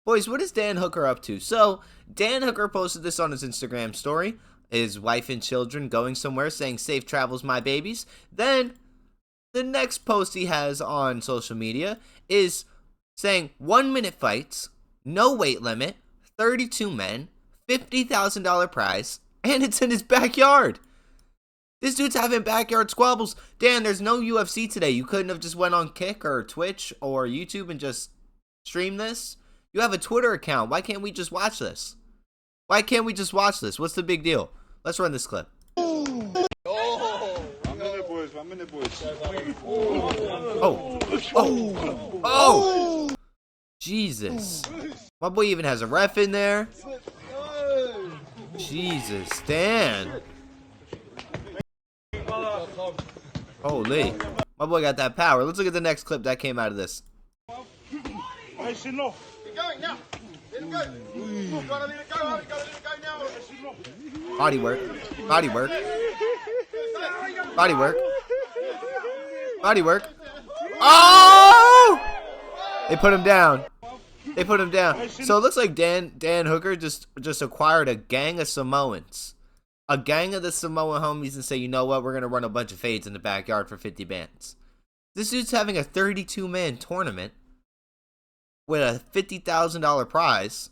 Boys, what is Dan Hooker up to? So, Dan Hooker posted this on his Instagram story. His wife and children going somewhere saying, "Safe travels, my babies." Then, the next post he has on social media is saying 1-minute fights, no weight limit, 32 men, $50,000 prize, and it's in his backyard. This dude's having backyard squabbles. Dan, there's no UFC today. You couldn't have just went on Kick or Twitch or YouTube and just streamed this? You have a Twitter account. Why can't we just watch this? Why can't we just watch this? What's the big deal? Let's run this clip. Oh, 1 minute, boys. 1 minute, boys. Oh! Jesus. My boy even has a ref in there. Jesus, Dan. Holy. My boy got that power. Let's look at the next clip that came out of this. Keep going now. Let him go. Gotta let it go. Gotta let it go now. Body work. Body work. Body work. Body work. Oh! They put him down. They put him down. So it looks like Dan Hooker just acquired a gang of Samoans. A gang of the Samoan homies and say, you know what, we're going to run a bunch of fades in the backyard for 50 bands. This dude's having a 32-man tournament with a $50,000 prize.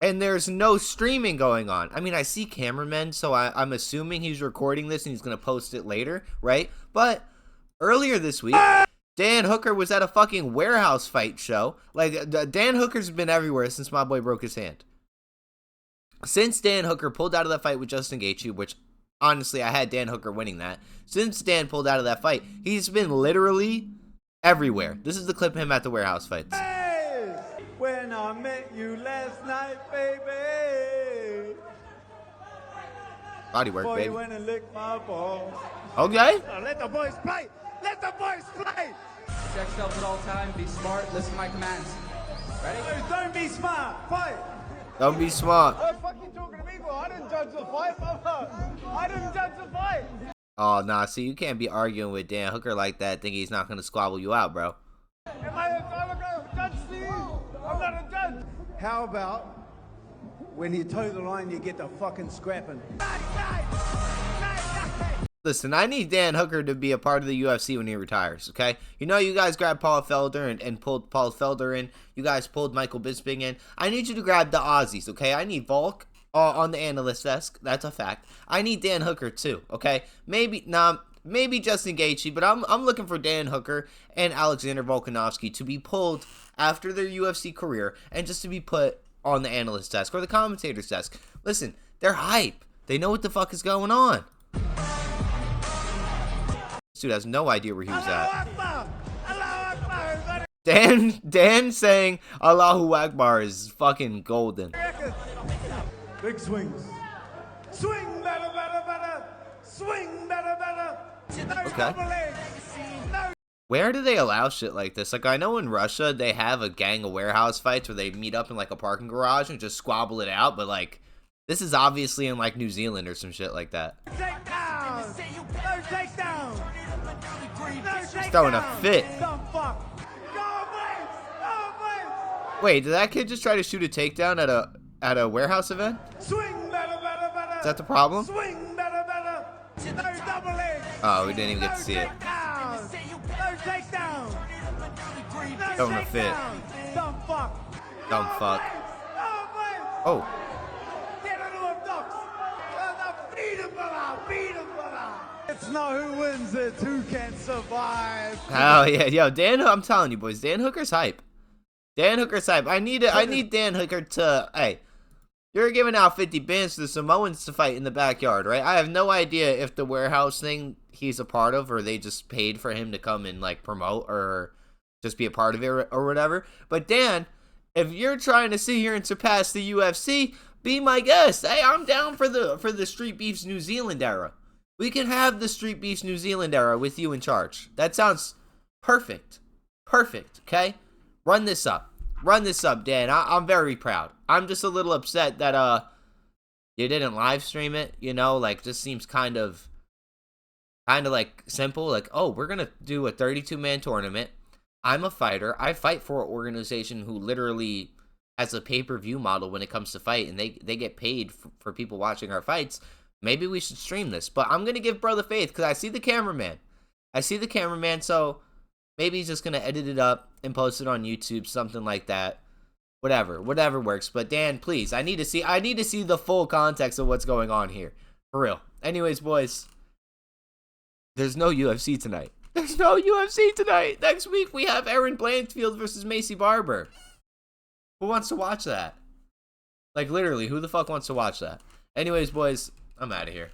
And there's no streaming going on. I mean, I see cameramen, so I'm assuming he's recording this and he's going to post it later, right? But earlier this week, Dan Hooker was at a fucking warehouse fight show. Like, Dan Hooker's been everywhere since my boy broke his hand. Since Dan Hooker pulled out of that fight with Justin Gaethje, which, honestly, I had Dan Hooker winning that. Since Dan pulled out of that fight, he's been literally everywhere. This is the clip of him at the warehouse fights. Hey, when I met you last night, baby. Body work, Boy, baby. you went and licked my balls. Okay. Now let the boys play. Let the boys play. Check yourselves at all times. Be smart. Listen to my commands. Ready? Hey, don't be smart. Fight. Don't be smart. What the fuck you talking to me for? I didn't judge the fight, mother. I didn't judge the fight. Oh, nah, see, you can't be arguing with Dan Hooker like that, thinking he's not going to squabble you out, bro. Am I a judge to you? I'm not a judge. How about when you toe the line, you get the fucking scrapping? Listen, I need Dan Hooker to be a part of the UFC when he retires, okay? You know you guys grabbed Paul Felder and pulled Paul Felder in. You guys pulled Michael Bisping in. I need you to grab the Aussies, okay? I need Volk on the analyst desk. That's a fact. I need Dan Hooker too, okay? Maybe Justin Gaethje, but I'm looking for Dan Hooker and Alexander Volkanovski to be pulled after their UFC career and just to be put on the analyst desk or the commentator's desk. Listen, they're hype. They know what the fuck is going on. This dude has no idea where he was at. Dan saying Allahu Akbar is fucking golden. Big swings. Swing better, better, better. Swing better, better. No double legs. No. Where do they allow shit like this? Like, I know in Russia they have a gang of warehouse fights where they meet up in like a parking garage and just squabble it out, but like, this is obviously in like New Zealand or some shit like that. Takedown. No takedown. He's throwing a fit. Dumb fuck. Go away. Go away. Wait, did that kid just try to shoot a takedown at a warehouse event? Swing better, better, better. Is that the problem? Swing better, better. No double legs. Oh, we didn't even get to see it. No takedown. No Throwing a fit. takedown. Dumb fuck. Dumb fuck. Oh. Get into a box. Beat him, brother. Beat him, brother. It's not who wins, it's who can survive. Hell yeah. Yo, I'm telling you, boys, Dan Hooker's hype. Dan Hooker's hype. I need Dan Hooker to, hey, you're giving out 50 bands to the Samoans to fight in the backyard, right? I have no idea if the warehouse thing he's a part of or they just paid for him to come and, like, promote or just be a part of it or whatever. But, Dan, if you're trying to sit here and surpass the UFC, be my guest. Hey, I'm down for the Street Beefs New Zealand era. We can have the Street Beefs New Zealand era with you in charge. That sounds perfect. Perfect, okay? Run this up. Run this up, Dan. I'm very proud. I'm just a little upset that you didn't live stream it, you know? Like, just seems kind of like simple. Like, oh, we're going to do a 32-man tournament. I'm a fighter. I fight for an organization who literally as a pay-per-view model when it comes to fight, and they get paid for people watching our fights. Maybe we should stream this. But I'm gonna give bro the faith because I see the cameraman. So maybe he's just gonna edit it up and post it on YouTube, something like that. Whatever works. But Dan, please, I need to see the full context of what's going on here, for real. Anyways, boys, there's no UFC tonight. Next week we have Aaron Blanchfield versus Macy Barber. Who wants to watch that? Like, literally, who the fuck wants to watch that? Anyways, boys, I'm out of here.